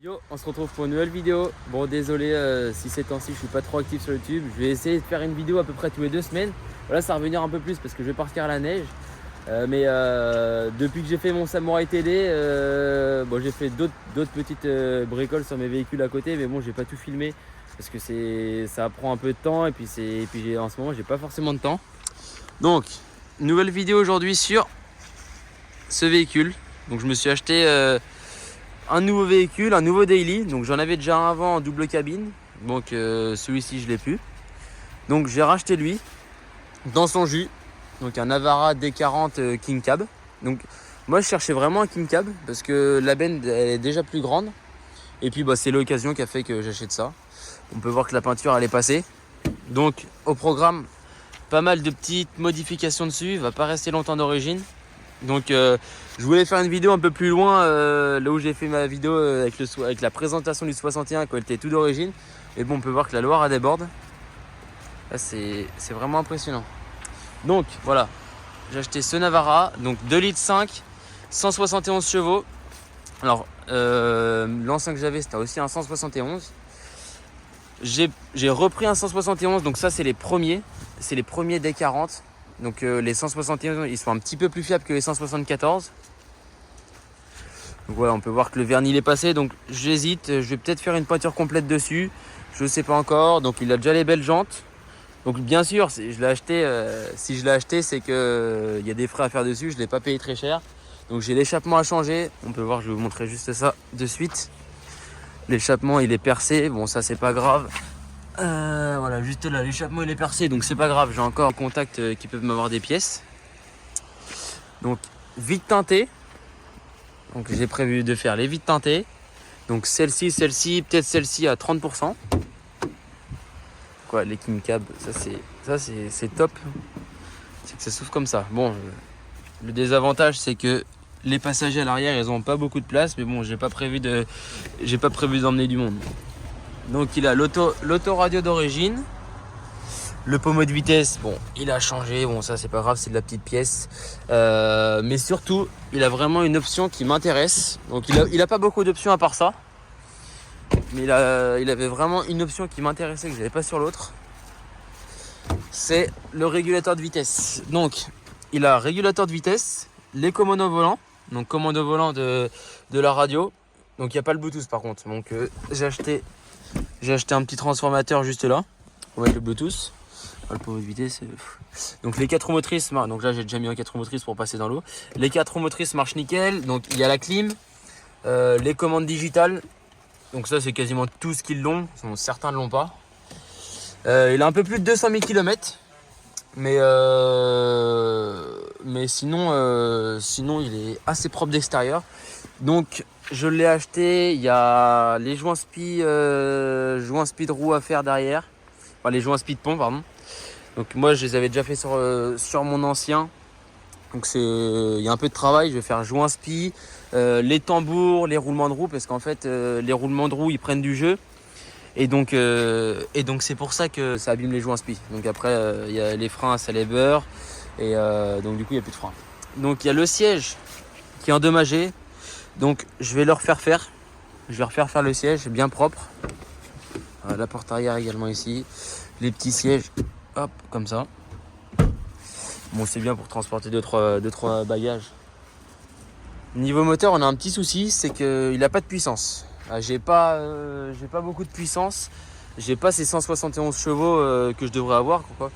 Yo, on se retrouve pour une nouvelle vidéo. Bon, désolé si ces temps-ci je suis pas trop actif sur YouTube. Je vais essayer de faire une vidéo à peu près tous les 2 semaines. Voilà, ça va revenir un peu plus parce que je vais partir à la neige. Mais depuis que j'ai fait mon Samurai TD, bon, j'ai fait d'autres petites bricoles sur mes véhicules à côté. Mais bon, j'ai pas tout filmé parce que ça prend un peu de temps. Et puis, en ce moment, j'ai pas forcément de temps. Donc, nouvelle vidéo aujourd'hui sur ce véhicule. Donc, je me suis acheté un nouveau véhicule, un nouveau daily. Donc j'en avais déjà un avant en double cabine. Donc celui-ci je l'ai plus. Donc j'ai racheté lui dans son jus. Donc un Navara D40 King Cab. Donc moi je cherchais vraiment un King Cab parce que la benne elle est déjà plus grande. Et puis c'est l'occasion qui a fait que j'achète ça. On peut voir que la peinture elle est passée. Donc au programme pas mal de petites modifications dessus. Il va pas rester longtemps d'origine. Donc je voulais faire une vidéo un peu plus loin, là où j'ai fait ma vidéo avec la présentation du 61 quand elle était tout d'origine. Mais bon, on peut voir que la Loire a déborde. Là c'est vraiment impressionnant. Donc voilà, j'ai acheté ce Navara, donc 2,5 litres, 171 chevaux. Alors l'ancien que j'avais c'était aussi un 171. J'ai repris un 171, donc ça c'est les premiers des 40. Donc les 171 ils sont un petit peu plus fiables que les 174. Donc voilà, on peut voir que le vernis il est passé. Donc j'hésite, je vais peut-être faire une peinture complète dessus. Je ne sais pas encore. Donc il a déjà les belles jantes. Donc bien sûr, si je l'ai acheté, c'est que il y a des frais à faire dessus. Je ne l'ai pas payé très cher. Donc j'ai l'échappement à changer. On peut voir, je vais vous montrer juste ça de suite. L'échappement il est percé. Bon ça c'est pas grave. Voilà, juste là, l'échappement il est percé, donc c'est pas grave, j'ai encore un contact qui peuvent m'avoir des pièces. Donc vite teintées. Donc j'ai prévu de faire les vitres teintées. Donc celle-ci, peut-être celle-ci à 30%. Quoi, les King Cab, ça c'est top. C'est que ça s'ouvre comme ça. Bon, le désavantage c'est que les passagers à l'arrière ils ont pas beaucoup de place, mais bon j'ai pas prévu d'emmener du monde. Donc il a l'autoradio d'origine. Le pommeau de vitesse, bon, il a changé. Bon, ça c'est pas grave, c'est de la petite pièce. Mais surtout, il a vraiment une option qui m'intéresse. Donc il a pas beaucoup d'options à part ça. Mais il avait vraiment une option qui m'intéressait que j'avais pas sur l'autre. C'est le régulateur de vitesse. Donc il a régulateur de vitesse, les commandes au volant. Donc commande au volant de la radio. Donc il n'y a pas le Bluetooth par contre. Donc j'ai acheté un petit transformateur juste là pour mettre le Bluetooth. Le pommeau de vitesse. Donc les 4 roues motrices, donc là j'ai déjà mis un 4 roues motrices pour passer dans l'eau. Les 4 roues motrices marchent nickel. Donc il y a la clim, les commandes digitales. Donc ça c'est quasiment tout ce qu'ils l'ont. Certains ne l'ont pas. Il a un peu plus de 200 000 km. Mais sinon il est assez propre d'extérieur. Donc je l'ai acheté. Il y a les joints spi de roue à faire derrière. Enfin les joints spi de pont pardon. Donc moi je les avais déjà fait sur mon ancien. Donc il y a un peu de travail. Je vais faire joint spi, les tambours, les roulements de roue parce qu'en fait les roulements de roue ils prennent du jeu. Et donc c'est pour ça que ça abîme les joints spi. Donc après il y a les freins, ça les beurre. Et donc du coup il n'y a plus de frein. Donc il y a le siège qui est endommagé. Donc je vais le refaire faire. Je vais refaire faire le siège bien propre. La porte arrière également ici. Les petits sièges, hop, comme ça. Bon c'est bien pour transporter 2-3 bagages. Niveau moteur on a un petit souci, c'est qu'il n'a pas de puissance. J'ai pas beaucoup de puissance. J'ai pas ces 171 chevaux que je devrais avoir quoi.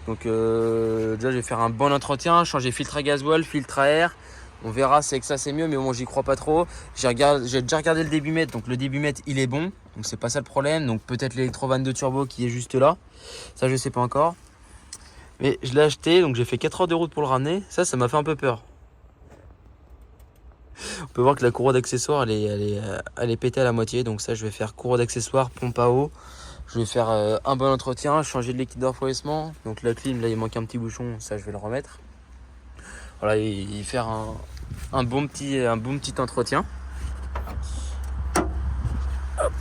Donc déjà je vais faire un bon entretien, changer filtre à gasoil, filtre à air. On verra si avec ça c'est mieux, mais bon j'y crois pas trop. J'ai déjà regardé le débitmètre, donc le débitmètre il est bon. Donc c'est pas ça le problème. Donc peut-être l'électro 22 turbo qui est juste là. Ça je sais pas encore. Mais je l'ai acheté, donc j'ai fait 4 heures de route pour le ramener. Ça m'a fait un peu peur. On peut voir que la courroie d'accessoires elle est pétée à la moitié. Donc ça je vais faire courroie d'accessoires, pompe à eau. Je vais faire un bon entretien, changer de liquide de refroidissement. Donc la clim là il manque un petit bouchon, ça je vais le remettre. Voilà, et faire un bon petit entretien. Hop.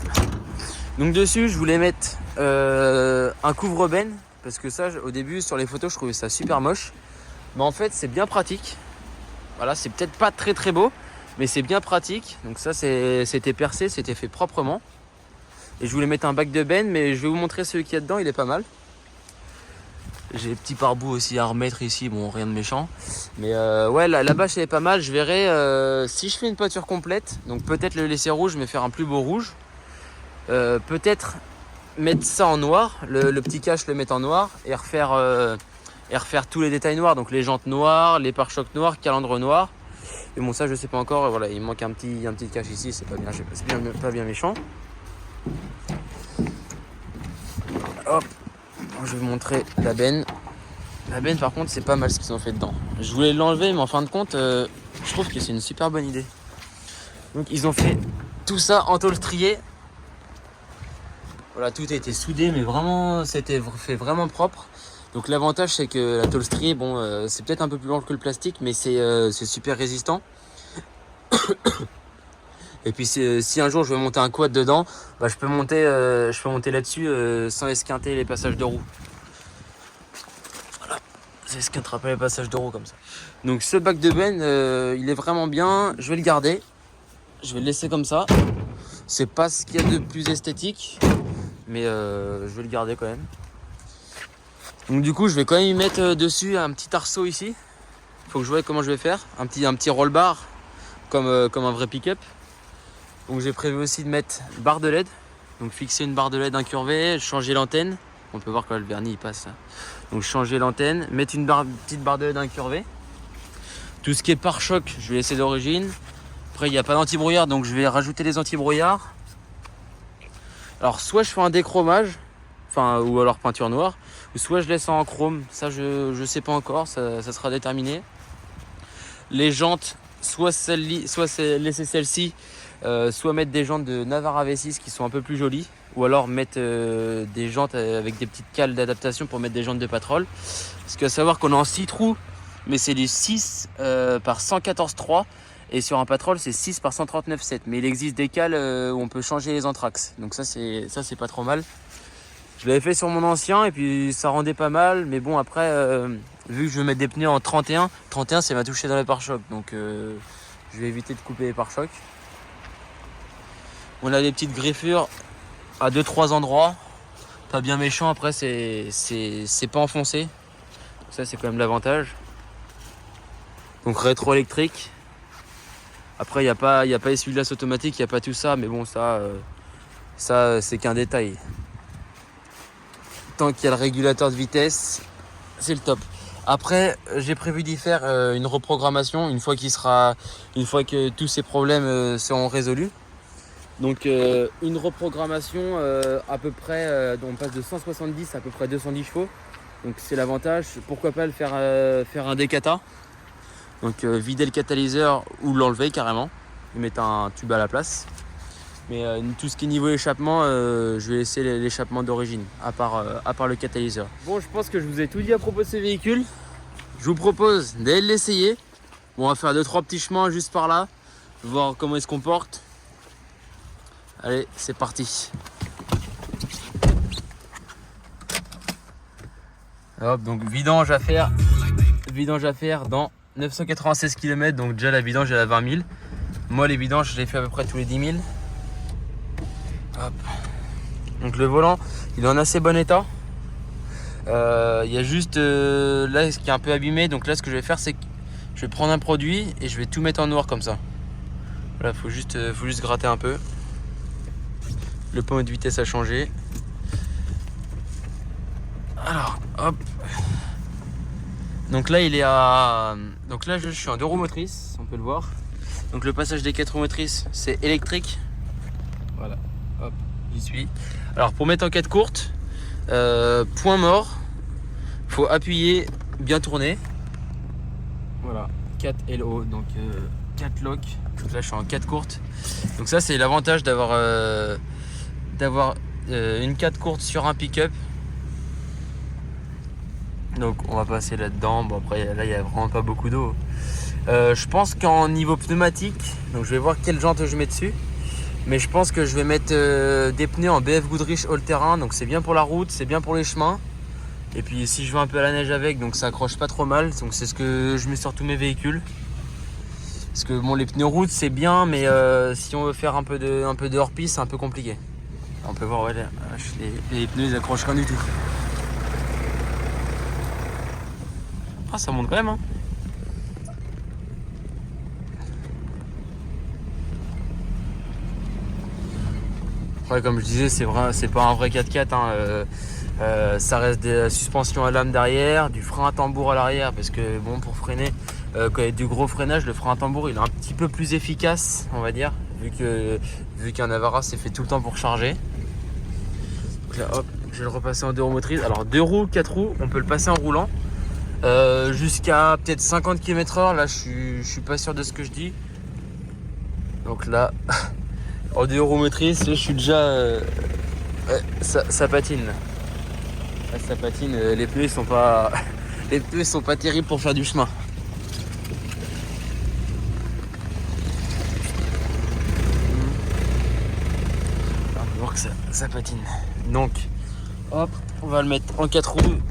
Donc dessus je voulais mettre un couvre-benne. Parce que ça au début sur les photos je trouvais ça super moche. Mais en fait c'est bien pratique. Voilà, c'est peut-être pas très très beau. mais c'est bien pratique. Donc ça c'était percé, c'était fait proprement. Et je voulais mettre un bac de benne, mais je vais vous montrer celui qu'il y a dedans, il est pas mal. J'ai des petits pare-boues aussi à remettre ici, bon rien de méchant. Mais ouais, la bâche elle est pas mal. Je verrai si je fais une peinture complète, donc peut-être le laisser rouge mais faire un plus beau rouge. Peut-être mettre ça en noir, le petit cache le mettre en noir et refaire tous les détails noirs, donc les jantes noires, les pare-chocs noirs, calandre noir. Et bon ça je sais pas encore, voilà, il manque un petit cache ici, c'est pas bien méchant. Hop, je vais vous montrer la benne. La benne par contre c'est pas mal ce qu'ils ont fait dedans. Je voulais l'enlever mais en fin de compte je trouve que c'est une super bonne idée. Donc ils ont fait tout ça en tôle striée. Voilà, tout a été soudé mais vraiment c'était fait vraiment propre. Donc l'avantage c'est que la tôle striée, bon c'est peut-être un peu plus lourd que le plastique mais c'est super résistant. Et puis si un jour je veux monter un quad dedans, bah, je peux monter là-dessus sans esquinter les passages de roues. Voilà, j'esquinterai pas les passages de roues comme ça. Donc ce bac de benne, il est vraiment bien. Je vais le garder. Je vais le laisser comme ça. C'est pas ce qu'il y a de plus esthétique, mais je vais le garder quand même. Donc du coup, je vais quand même y mettre dessus un petit arceau ici. Faut que je vois comment je vais faire. Un petit roll bar comme un vrai pick-up. Donc j'ai prévu aussi de mettre barre de LED. Donc fixer une barre de LED incurvée, changer l'antenne. On peut voir quand le vernis il passe. Donc changer l'antenne, mettre une petite barre de LED incurvée. Tout ce qui est pare-choc, je vais laisser d'origine. Après il n'y a pas d'anti-brouillard, donc je vais rajouter des anti-brouillards. Alors soit je fais un déchromage, ou alors peinture noire, ou soit je laisse en chrome. Ça je sais pas encore, ça sera déterminé. Les jantes, soit laisser celle-ci. Soit mettre des jantes de Navara V6 qui sont un peu plus jolies, ou alors mettre des jantes avec des petites cales d'adaptation pour mettre des jantes de Patrol. Parce qu'à savoir qu'on est en 6 trous, mais c'est du 6 par 114.3 et sur un Patrol c'est 6 par 139.7. Mais il existe des cales où on peut changer les anthrax, donc ça c'est pas trop mal. Je l'avais fait sur mon ancien et puis ça rendait pas mal, mais bon après vu que je veux mettre des pneus en 31 ça m'a touché dans les pare-chocs, donc je vais éviter de couper les pare-chocs. On a des petites griffures à 2-3 endroits, pas bien méchant, après c'est pas enfoncé, ça c'est quand même l'avantage. Donc rétro-électrique, après il n'y a pas essuie-glace automatique, il n'y a pas tout ça, mais bon ça c'est qu'un détail. Tant qu'il y a le régulateur de vitesse, c'est le top. Après j'ai prévu d'y faire une reprogrammation une fois que tous ces problèmes seront résolus. Donc une reprogrammation à peu près, on passe de 170 à peu près 210 chevaux. Donc c'est l'avantage, pourquoi pas le faire un décata. Donc vider le catalyseur ou l'enlever carrément, et mettre un tube à la place. Mais tout ce qui est niveau échappement, je vais laisser l'échappement d'origine, à part le catalyseur. Bon, je pense que je vous ai tout dit à propos de ce véhicule. Je vous propose d'aller l'essayer. Bon, on va faire 2-3 petits chemins juste par là, voir comment il se comporte. Allez, c'est parti. Hop, donc vidange à faire dans 996 km. Donc déjà la vidange elle a 20 000. Moi les vidanges je les fais à peu près tous les 10 000. Hop. Donc le volant il est en assez bon état. Il y a juste là ce qui est un peu abîmé. Donc là ce que je vais faire c'est que je vais prendre un produit et je vais tout mettre en noir comme ça. Voilà, faut juste gratter un peu. Le point de vitesse a changé. Alors, hop. Donc là, je suis en 2 roues motrices, on peut le voir. Donc le passage des 4 roues motrices, c'est électrique. Voilà, hop, j'y suis. Alors pour mettre en 4 courtes, point mort, faut appuyer, bien tourner. Voilà, 4 LO, donc 4 locks. Donc là, je suis en 4 courtes. Donc ça, c'est l'avantage d'avoir une 4 courte sur un pick-up. Donc on va passer là-dedans. Bon après là il n'y a vraiment pas beaucoup d'eau. Je pense qu'en niveau pneumatique, donc je vais voir quelle jante je mets dessus. Mais je pense que je vais mettre des pneus en BF Goodrich all terrain. Donc c'est bien pour la route, c'est bien pour les chemins. Et puis si je vais un peu à la neige avec, donc ça accroche pas trop mal. Donc c'est ce que je mets sur tous mes véhicules. Parce que bon, les pneus route c'est bien, mais si on veut faire un peu de hors-piste, c'est un peu compliqué. On peut voir, ouais, les pneus ils accrochent rien du tout. Ah, ça monte quand même, hein. Ouais, comme je disais, c'est vrai, c'est pas un vrai 4x4, hein. Ça reste des suspensions à lame derrière, du frein à tambour à l'arrière, parce que bon, pour freiner, quand il y a du gros freinage, le frein à tambour il est un petit peu plus efficace, on va dire, vu qu'un Navara c'est fait tout le temps pour charger. Donc là, hop, je vais le repasser en 2 roues motrices. Alors 2 roues, 4 roues, on peut le passer en roulant jusqu'à peut-être 50 km/h. Là, je suis pas sûr de ce que je dis. Donc là, en 2 roues motrices, je suis déjà, ouais, ça patine. Là, ça patine. Les pneus sont pas, les pneus sont pas terribles pour faire du chemin. On peut voir que ça patine. Donc, hop, on va le mettre en 4 roues.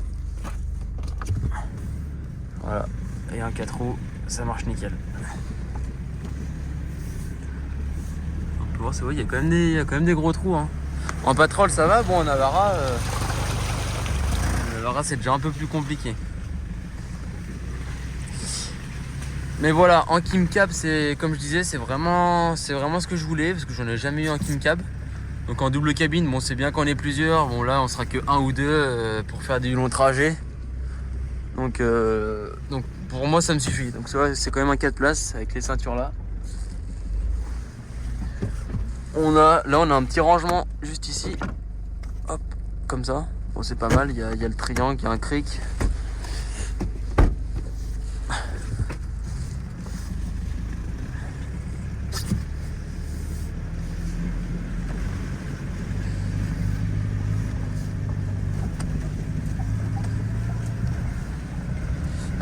Voilà, et en 4 roues, ça marche nickel. On peut voir, c'est vrai, il y a quand même des gros trous, hein. En Patrol ça va, bon en Navara, c'est déjà un peu plus compliqué. Mais voilà, en Kim Cab, c'est comme je disais, c'est vraiment ce que je voulais, parce que j'en ai jamais eu en Kim Cab. Donc en double cabine, bon c'est bien qu'on est plusieurs, bon là on sera que 1 ou 2 pour faire du long trajet. Donc pour moi ça me suffit. Donc c'est quand même un 4 places avec les ceintures là. On a un petit rangement juste ici. Hop, comme ça. Bon c'est pas mal, il y a le triangle, il y a un cric.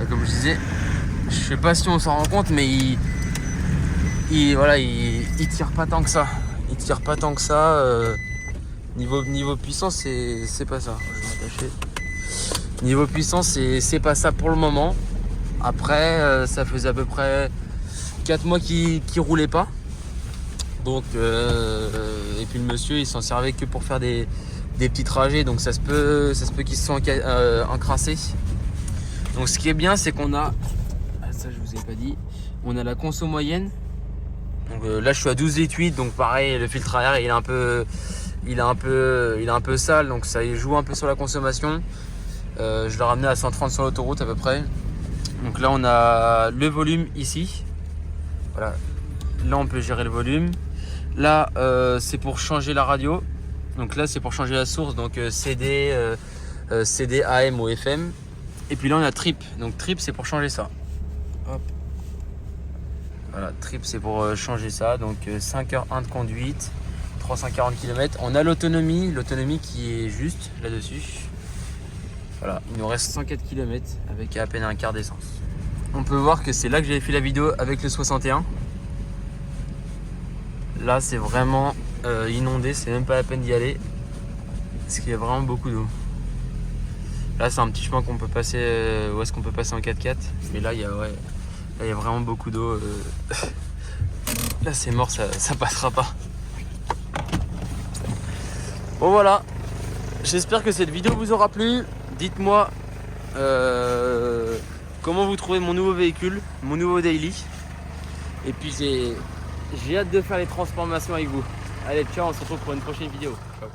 Comme je disais, je sais pas si on s'en rend compte, mais il tire pas tant que ça. Il tire pas tant que ça. Niveau puissance, c'est pas ça. Je vais m'attacher. Niveau puissance, c'est pas ça pour le moment. Après, ça faisait à peu près 4 mois qu'il roulait pas. Donc, et puis le monsieur, il s'en servait que pour faire des petits trajets. Donc ça se peut qu'ils se sont encrassés. Donc ce qui est bien, c'est qu'on a, ça je vous ai pas dit, on a la conso moyenne. Donc là je suis à 12,8 litres, donc pareil, le filtre à air il est un peu sale, donc ça joue un peu sur la consommation. Je l'ai ramené à 130 sur l'autoroute à peu près. Donc là on a le volume ici. Voilà, là on peut gérer le volume. Là c'est pour changer la radio. Donc là c'est pour changer la source, donc CD, AM ou FM. Et puis là on a trip, donc trip c'est pour changer ça. Hop. Voilà, trip c'est pour changer ça, donc 5h1 de conduite, 340 km. On a l'autonomie qui est juste là-dessus. Voilà, il nous reste 104 km avec à peine un quart d'essence. On peut voir que c'est là que j'avais fait la vidéo avec le 61. Là c'est vraiment inondé, c'est même pas la peine d'y aller. Parce qu'il y a vraiment beaucoup d'eau. Là c'est un petit chemin qu'on peut passer, où est-ce qu'on peut passer en 4x4. Mais là il y a vraiment beaucoup d'eau. Là c'est mort, ça passera pas. Bon voilà, j'espère que cette vidéo vous aura plu. Dites-moi comment vous trouvez mon nouveau véhicule, mon nouveau daily. Et puis j'ai hâte de faire les transformations avec vous. Allez ciao, on se retrouve pour une prochaine vidéo. Ciao.